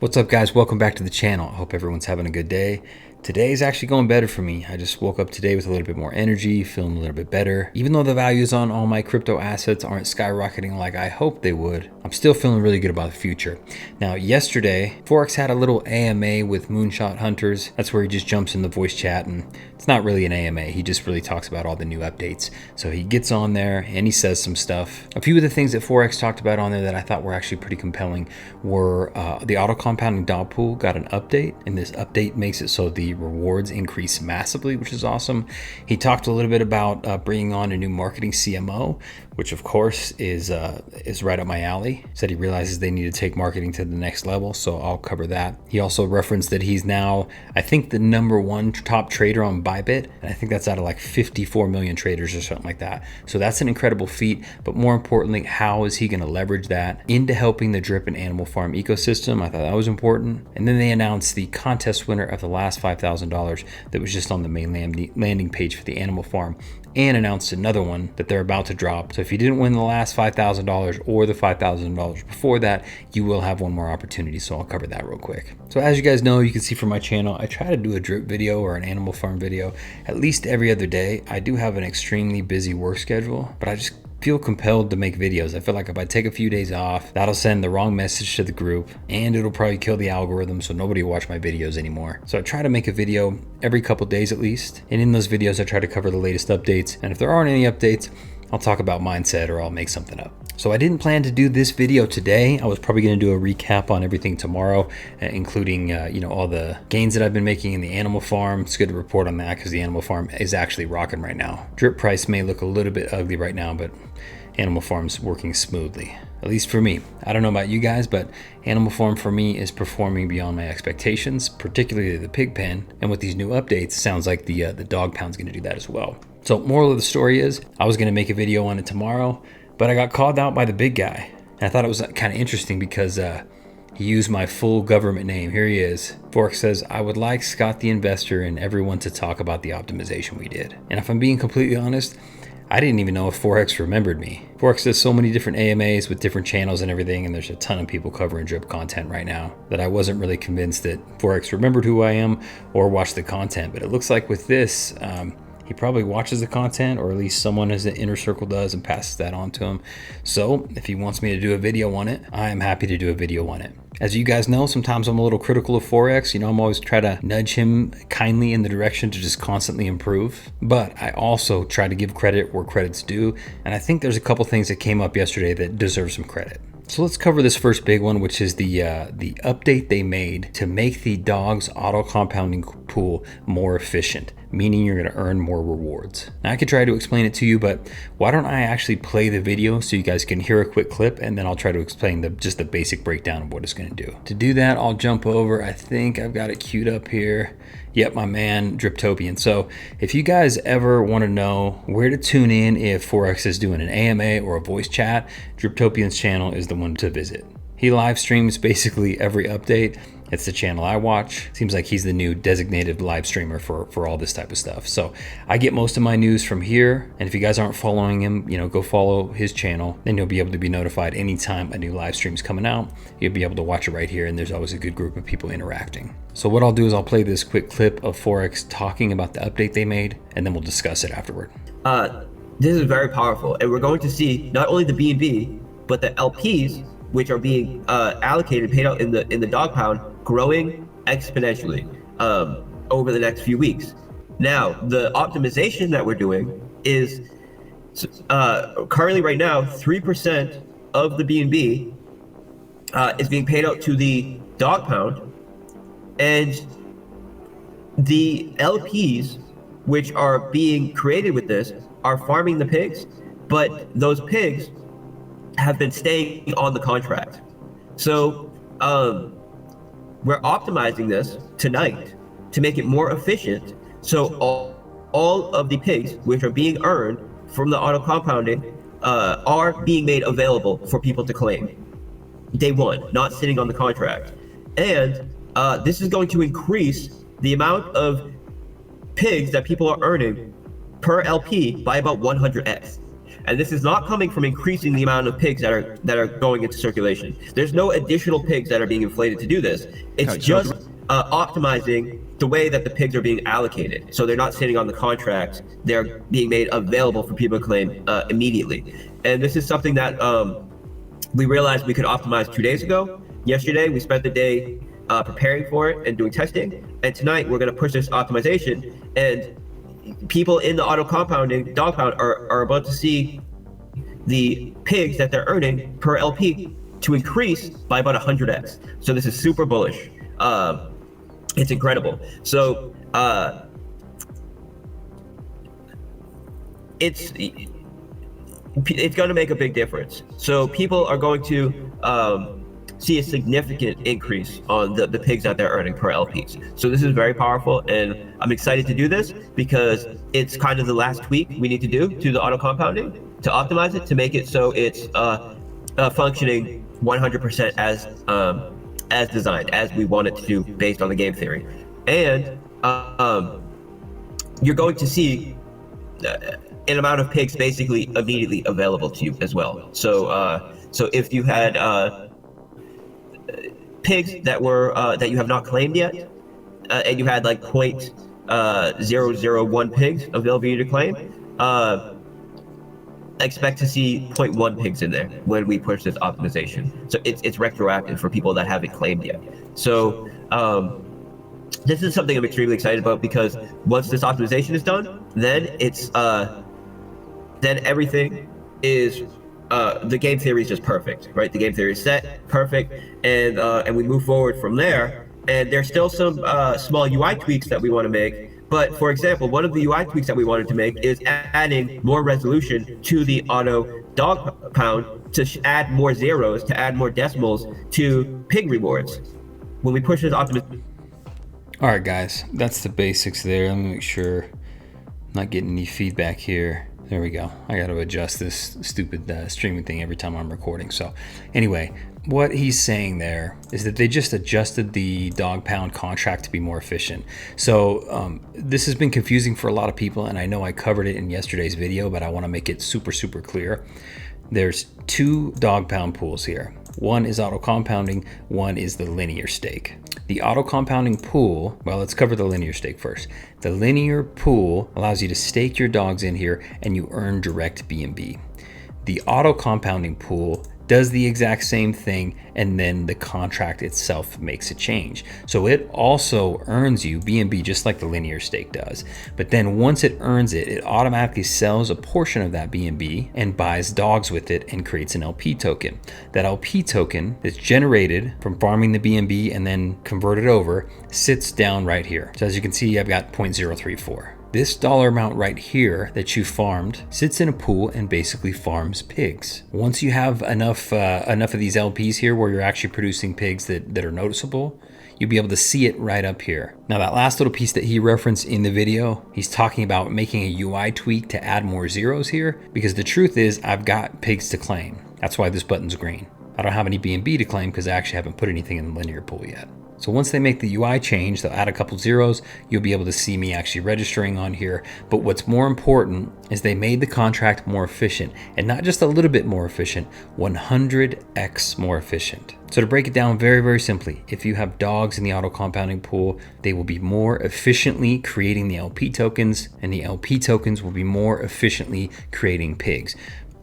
What's up, guys? Welcome back to the channel. I hope everyone's having a good day. Today is actually going better for me. I just woke up today with a little bit more energy, feeling a little bit better. Even though the values on all my crypto assets aren't skyrocketing like I hoped they would, I'm still feeling really good about the future. Now, yesterday, Forex had a little AMA with Moonshot Hunters. That's where he just jumps in the voice chat, and it's not really an AMA. He just really talks about all the new updates. So he gets on there and he says some stuff. A few of the things that Forex talked about on there that I thought were actually pretty compelling were the auto compounding dog pool got an update, and this update makes it so the rewards increase massively, which is awesome. He talked a little bit about bringing on a new marketing CMO, which of course is right up my alley. Said he realizes they need to take marketing to the next level, so I'll cover that. He also referenced that he's now, I think, the #1 top trader on Bybit, and I think that's out of like 54 million traders or something like that. So that's an incredible feat, but more importantly, how is he going to leverage that into helping the drip and animal farm ecosystem? I thought that was important. And then they announced the contest winner of the last $5,000 that was just on the main landing page for the animal farm, and announced another one that they're about to drop. So if you didn't win the last $5,000 or the $5,000 before that, you will have one more opportunity. So I'll cover that real quick. So as you guys know, you can see from my channel, I try to do a drip video or an animal farm video at least every other day. I do have an extremely busy work schedule, but I just feel compelled to make videos. I feel like if I take a few days off, that'll send the wrong message to the group, and it'll probably kill the algorithm, so nobody will watch my videos anymore. So I try to make a video every couple days at least, and in those videos I try to cover the latest updates, and if there aren't any updates, I'll talk about mindset or I'll make something up. So I didn't plan to do this video today. I was probably going to do a recap on everything tomorrow, including all the gains that I've been making in the animal farm. It's good to report on that because the animal farm is actually rocking right now. Drip price may look a little bit ugly right now, but animal farm's working smoothly, at least for me. I don't know about you guys, but animal farm for me is performing beyond my expectations, particularly the pig pen. And with these new updates, sounds like the dog pound's going to do that as well. So moral of the story is I was going to make a video on it tomorrow, but I got called out by the big guy. And I thought it was kind of interesting because he used my full government name. Here he is. Forex says, I would like Scott the investor and everyone to talk about the optimization we did. And if I'm being completely honest, I didn't even know if Forex remembered me. Forex does so many different AMAs with different channels and everything, and there's a ton of people covering drip content right now that I wasn't really convinced that Forex remembered who I am or watched the content. But it looks like with this, he probably watches the content, or at least someone in the inner circle does and passes that on to him. So if he wants me to do a video on it, I am happy to do a video on it. As you guys know, sometimes I'm a little critical of Forex. I'm always try to nudge him kindly in the direction to just constantly improve. But I also try to give credit where credit's due. And I think there's a couple things that came up yesterday that deserve some credit. So let's cover this first big one, which is the update they made to make the dog's auto compounding pool more efficient, meaning you're going to earn more rewards. Now I could try to explain it to you, but why don't I actually play the video so you guys can hear a quick clip, and then I'll try to explain just the basic breakdown of what it's going to do. To do that, I'll jump over. I think I've got it queued up here. Yep, my man Driptopian. So if you guys ever want to know where to tune in if Forex is doing an AMA or a voice chat, Driptopian's channel is the one to visit. He live streams basically every update. It's the channel I watch. Seems like he's the new designated live streamer for all this type of stuff. So I get most of my news from here. And if you guys aren't following him, go follow his channel. Then you'll be able to be notified anytime a new live stream's coming out. You'll be able to watch it right here. And there's always a good group of people interacting. So what I'll do is I'll play this quick clip of Forex talking about the update they made, and then we'll discuss it afterward. This is very powerful. And we're going to see not only the BNB, but the LPs, which are being allocated, paid out in the dog pound, growing exponentially over the next few weeks. Now, the optimization that we're doing is currently right now, 3% of the BNB is being paid out to the dog pound, and the LPs, which are being created with this, are farming the pigs, but those pigs have been staying on the contract. So we're optimizing this tonight to make it more efficient. So all of the pigs which are being earned from the auto compounding are being made available for people to claim day one, not sitting on the contract. And this is going to increase the amount of pigs that people are earning per LP by about 100x. And this is not coming from increasing the amount of pigs that are going into circulation. There's no additional pigs that are being inflated to do this. It's just optimizing the way that the pigs are being allocated. So they're not sitting on the contract, they're being made available for people to claim immediately. And this is something that we realized we could optimize 2 days ago. Yesterday, we spent the day preparing for it and doing testing. And tonight, we're going to push this optimization. And people in the auto compounding dog pound are about to see the pigs that they're earning per LP to increase by about 100x. So this is super bullish. It's incredible. So it's going to make a big difference. So people are going to see a significant increase on the pigs that they're earning per LPs. So this is very powerful, and I'm excited to do this because it's kind of the last tweak we need to do to the auto compounding to optimize it, to make it so it's functioning 100% as designed, as we want it to do based on the game theory. And you're going to see an amount of pigs basically immediately available to you as well. So so if you had pigs that were that you have not claimed yet, and you had like 0.001 pigs available for you to claim, expect to see 0.1 pigs in there when we push this optimization. So it's retroactive for people that haven't claimed yet. So this is something I'm extremely excited about, because once this optimization is done, then it's then everything is the game theory is just perfect, right? The game theory is set, perfect, and we move forward from there. And there's still some small UI tweaks that we want to make. But for example, one of the UI tweaks that we wanted to make is adding more resolution to the auto dog pound, to add more zeros, to add more decimals to pig rewards. When we push this optimization. All right, guys, that's the basics there. Let me make sure I'm not getting any feedback here. There we go. I got to adjust this stupid streaming thing every time I'm recording. So anyway, what he's saying there is that they just adjusted the dog pound contract to be more efficient. So this has been confusing for a lot of people, and I know I covered it in yesterday's video, but I want to make it super clear. There's two dog pound pools here. One is auto compounding, one is the linear stake. The auto compounding pool, well, let's cover the linear stake first. The linear pool allows you to stake your dogs in here and you earn direct B&B. The auto compounding pool does the exact same thing, and then the contract itself makes a change. So it also earns you B&B just like the linear stake does. But then once it earns it, it automatically sells a portion of that B&B and buys dogs with it and creates an LP token. That LP token that's generated from farming the B&B and then converted over sits down right here. So as you can see, I've got 0.034. This dollar amount right here that you farmed sits in a pool and basically farms pigs. Once you have enough of these LPs here where you're actually producing pigs that are noticeable, you'll be able to see it right up here. Now that last little piece that he referenced in the video, he's talking about making a UI tweak to add more zeros here, because the truth is I've got pigs to claim. That's why this button's green. I don't have any B&B to claim because I actually haven't put anything in the linear pool yet. So once they make the UI change, they'll add a couple zeros, you'll be able to see me actually registering on here. But what's more important is they made the contract more efficient, and not just a little bit more efficient, 100x more efficient. So to break it down very simply, if you have dogs in the auto compounding pool, they will be more efficiently creating the LP tokens, and the LP tokens will be more efficiently creating pigs.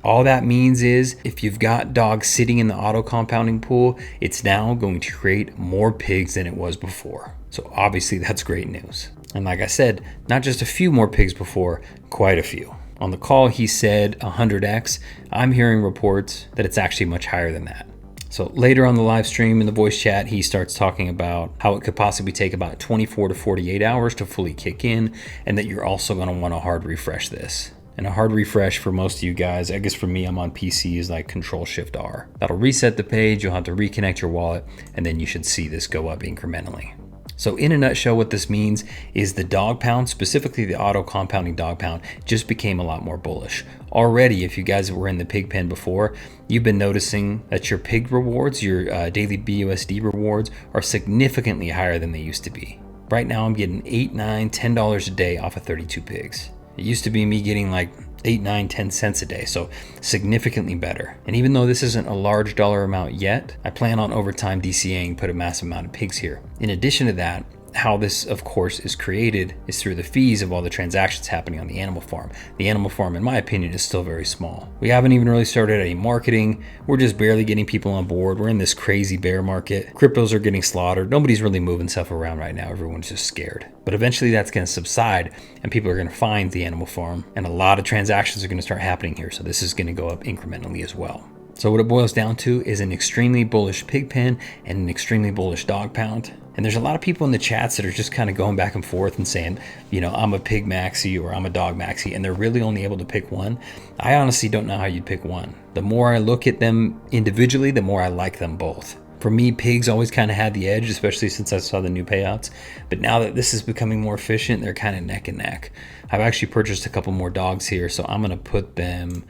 All that means is if you've got dogs sitting in the auto compounding pool, it's now going to create more pigs than it was before. So obviously that's great news. And like I said, not just a few more pigs before, quite a few. On the call, he said 100x. I'm hearing reports that it's actually much higher than that. So later on the live stream in the voice chat, he starts talking about how it could possibly take about 24 to 48 hours to fully kick in, and that you're also going to want to hard refresh this. And a hard refresh for most of you guys, I guess for me, I'm on PC, is like Control-Shift-R. That'll reset the page, you'll have to reconnect your wallet, and then you should see this go up incrementally. So in a nutshell, what this means is the dog pound, specifically the auto compounding dog pound, just became a lot more bullish. Already, if you guys were in the pig pen before, you've been noticing that your pig rewards, your daily BUSD rewards, are significantly higher than they used to be. Right now, I'm getting $8, $9, $10 a day off of 32 pigs. It used to be me getting like 8, 9, 10 cents a day, so significantly better. And even though this isn't a large dollar amount yet, I plan on over time DCAing, put a massive amount of pigs here. In addition to that, how this, of course, is created is through the fees of all the transactions happening on the animal farm. The animal farm, in my opinion, is still very small. We haven't even really started any marketing. We're just barely getting people on board. We're in this crazy bear market. Cryptos are getting slaughtered. Nobody's really moving stuff around right now. Everyone's just scared. But eventually that's going to subside and people are going to find the animal farm, and a lot of transactions are going to start happening here. So this is going to go up incrementally as well. So what it boils down to is an extremely bullish pig pen and an extremely bullish dog pound. And there's a lot of people in the chats that are just kind of going back and forth and saying, you know, I'm a pig maxi or I'm a dog maxi, and they're really only able to pick one. I honestly don't know how you'd pick one. The more I look at them individually, the more I like them both. For me, pigs always kind of had the edge, especially since I saw the new payouts. But now that this is becoming more efficient, they're kind of neck and neck. I've actually purchased a couple more dogs here, so I'm going to put them,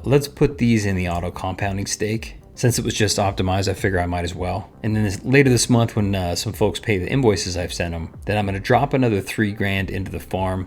let's put these in the auto compounding stake. Since it was just optimized, I figure I might as well. And then later this month, when some folks pay the invoices I've sent them, then I'm going to drop another $3,000 into the farm.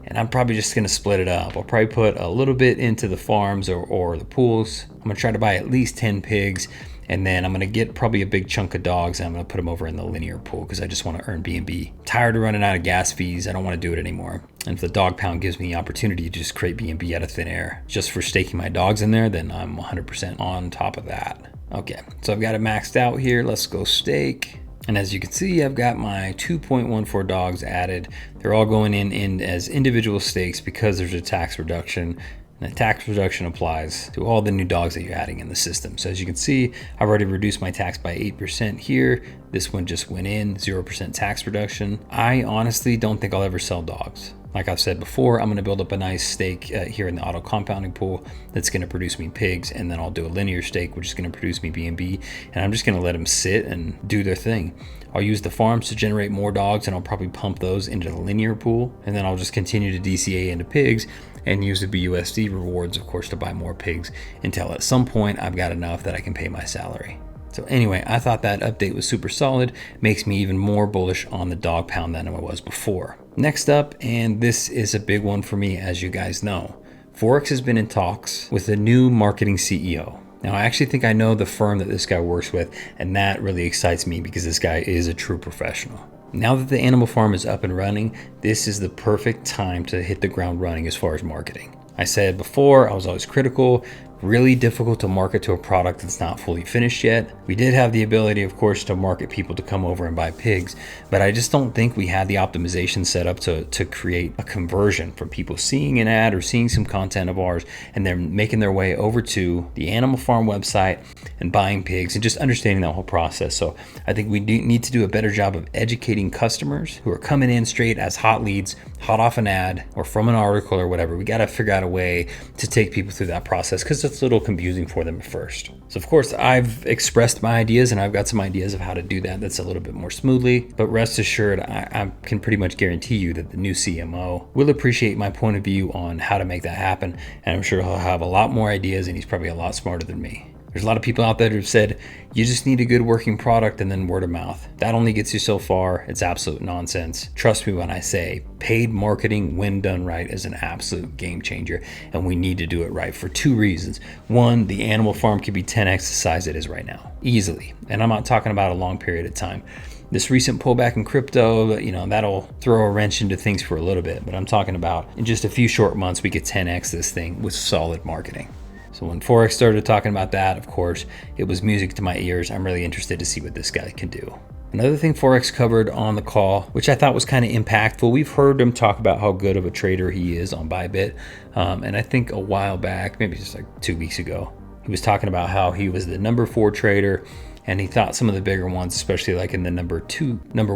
And I'm probably just going to split it up. I'll probably put a little bit into the farms or the pools. I'm going to try to buy at least 10 pigs. And then I'm going to get probably a big chunk of dogs, and I'm going to put them over in the linear pool because I just want to earn B&B. Tired of running out of gas fees. I don't want to do it anymore. And if the dog pound gives me the opportunity to just create B&B out of thin air just for staking my dogs in there, then I'm 100% on top of that. Okay, so I've got it maxed out here. Let's go stake. And as you can see, I've got my 2.14 dogs added. They're all going in as individual stakes because there's a tax reduction. And the tax reduction applies to all the new dogs that you're adding in the system. So as you can see, I've already reduced my tax by 8% here. This one just went in, 0% tax reduction. I honestly don't think I'll ever sell dogs. Like I've said before, I'm going to build up a nice stake here in the auto compounding pool that's going to produce me pigs, and then I'll do a linear stake, which is going to produce me B&B, and I'm just going to let them sit and do their thing. I'll use the farms to generate more dogs, and I'll probably pump those into the linear pool, and then I'll just continue to DCA into pigs and use the BUSD rewards, of course, to buy more pigs until at some point I've got enough that I can pay my salary. So anyway, I thought that update was super solid, makes me even more bullish on the dog pound than I was before. Next up, and this is a big one for me, as you guys know, Forex has been in talks with a new marketing CEO. Now, I actually think I know the firm that this guy works with, and that really excites me because this guy is a true professional. Now that the animal farm is up and running, this is the perfect time to hit the ground running as far as marketing. I said before, I was always critical, really difficult to market to a product that's not fully finished yet. We did have the ability, of course, to market people to come over and buy pigs, but I just don't think we had the optimization set up to create a conversion from people seeing an ad or seeing some content of ours and they're making their way over to the animal farm website and buying pigs and just understanding that whole process. So I think we need to do a better job of educating customers who are coming in straight as hot leads, hot off an ad or from an article or whatever. We got to figure out a way to take people through that process because it's a little confusing for them at first. So of course I've expressed my ideas and I've got some ideas of how to do that that's a little bit more smoothly, but rest assured I can pretty much guarantee you that the new CMO will appreciate my point of view on how to make that happen, and I'm sure he'll have a lot more ideas and he's probably a lot smarter than me. There's a lot of people out there who've said, you just need a good working product and then word of mouth. That only gets you so far. It's absolute nonsense. Trust me when I say paid marketing, when done right, is an absolute game changer. And we need to do it right for two reasons. One, the animal farm could be 10x the size it is right now, easily. And I'm not talking about a long period of time. This recent pullback in crypto, that'll throw a wrench into things for a little bit. But I'm talking about in just a few short months, we could 10x this thing with solid marketing. So when Forex started talking about that, of course, it was music to my ears. I'm really interested to see what this guy can do. Another thing Forex covered on the call, which I thought was kind of impactful, we've heard him talk about how good of a trader he is on Bybit. And I think a while back, maybe just like 2 weeks ago, he was talking about how he was the number 4 trader. And he thought some of the bigger ones, especially like in the number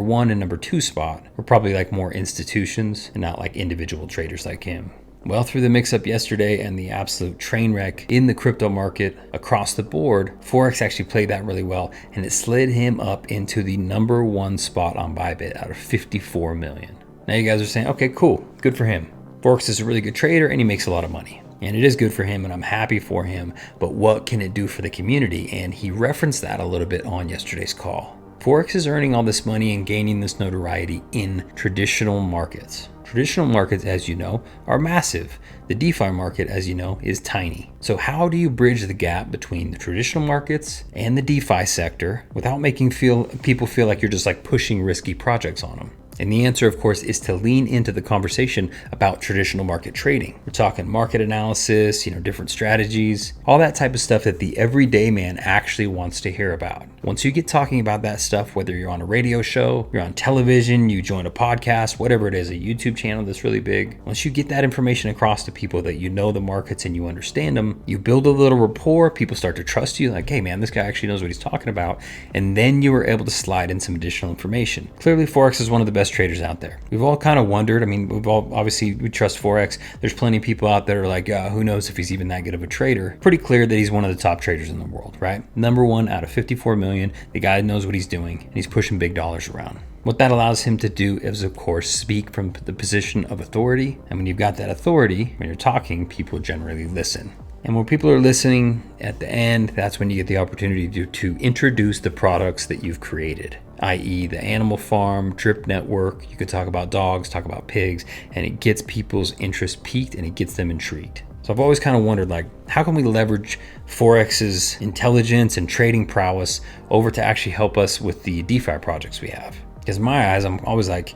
1 and number 2 spot, were probably like more institutions and not like individual traders like him. Well, through the mix-up yesterday and the absolute train wreck in the crypto market across the board, Forex actually played that really well, and it slid him up into the number 1 spot on Bybit out of 54 million. Now you guys are saying, okay, cool, good for him. Forex is a really good trader and he makes a lot of money. And it is good for him and I'm happy for him, but what can it do for the community? And he referenced that a little bit on yesterday's call. Forex is earning all this money and gaining this notoriety in traditional markets. Traditional markets, as you know, are massive. The DeFi market, as you know, is tiny. So how do you bridge the gap between the traditional markets and the DeFi sector without making people feel like you're just like pushing risky projects on them? And the answer, of course, is to lean into the conversation about traditional market trading. We're talking market analysis, different strategies, all that type of stuff that the everyday man actually wants to hear about. Once you get talking about that stuff, whether you're on a radio show, you're on television, you join a podcast, whatever it is, a YouTube channel that's really big, once you get that information across to people that you know the markets and you understand them, you build a little rapport, people start to trust you, like, hey man, this guy actually knows what he's talking about, and then you were able to slide in some additional information. Clearly, Forex is one of the best traders out there. We've all kind of wondered, we trust Forex. There's plenty of people out there like, who knows if he's even that good of a trader. Pretty clear that he's one of the top traders in the world, right? Number one out of 54 million. The guy knows what he's doing and he's pushing big dollars around. What that allows him to do is, of course, speak from the position of authority. And when you've got that authority, when you're talking, people generally listen. And when people are listening at the end, that's when you get the opportunity to introduce the products that you've created, i.e. the animal farm, drip network. You could talk about dogs, talk about pigs, and it gets people's interest piqued and it gets them intrigued. So I've always kind of wondered, like, how can we leverage Forex's intelligence and trading prowess over to actually help us with the DeFi projects we have? Because in my eyes, I'm always like,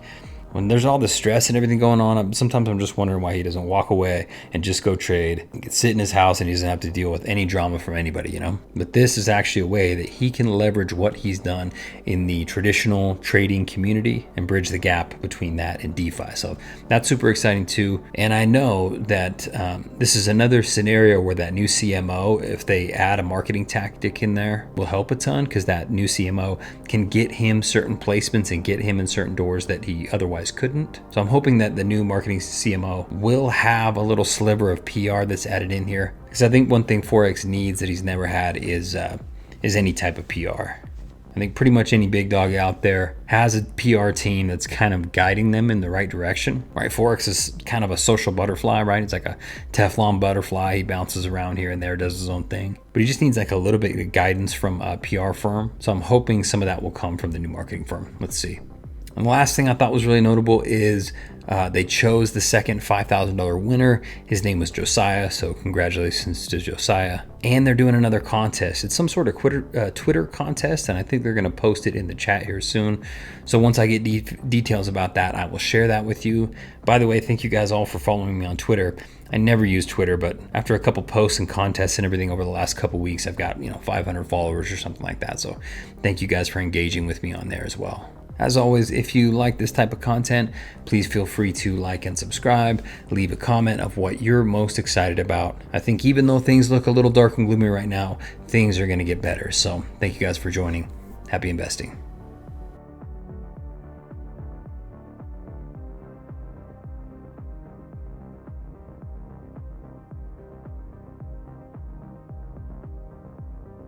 when there's all this stress and everything going on, sometimes I'm just wondering why he doesn't walk away and just go trade. He can sit in his house and he doesn't have to deal with any drama from anybody, But this is actually a way that he can leverage what he's done in the traditional trading community and bridge the gap between that and DeFi. So that's super exciting too. And I know that this is another scenario where that new CMO, if they add a marketing tactic in there, will help a ton, because that new CMO can get him certain placements and get him in certain doors that he otherwise couldn't. So I'm hoping that the new marketing CMO will have a little sliver of PR that's added in here, because I think one thing Forex needs that he's never had is any type of PR. I think pretty much any big dog out there has a PR team that's kind of guiding them in the right direction, right? Forex is kind of a social butterfly, right? It's like a Teflon butterfly. He bounces around here and there, does his own thing, but he just needs like a little bit of guidance from a PR firm. So I'm hoping some of that will come from the new marketing firm. Let's see. And the last thing I thought was really notable is they chose the second $5,000 winner. His name was Josiah, so congratulations to Josiah. And they're doing another contest. It's some sort of Twitter contest, and I think they're going to post it in the chat here soon. So once I get details about that, I will share that with you. By the way, thank you guys all for following me on Twitter. I never use Twitter, but after a couple posts and contests and everything over the last couple weeks, I've got 500 followers or something like that. So thank you guys for engaging with me on there as well. As always, if you like this type of content, please feel free to like and subscribe. Leave a comment of what you're most excited about. I think even though things look a little dark and gloomy right now, things are going to get better. So thank you guys for joining. Happy investing.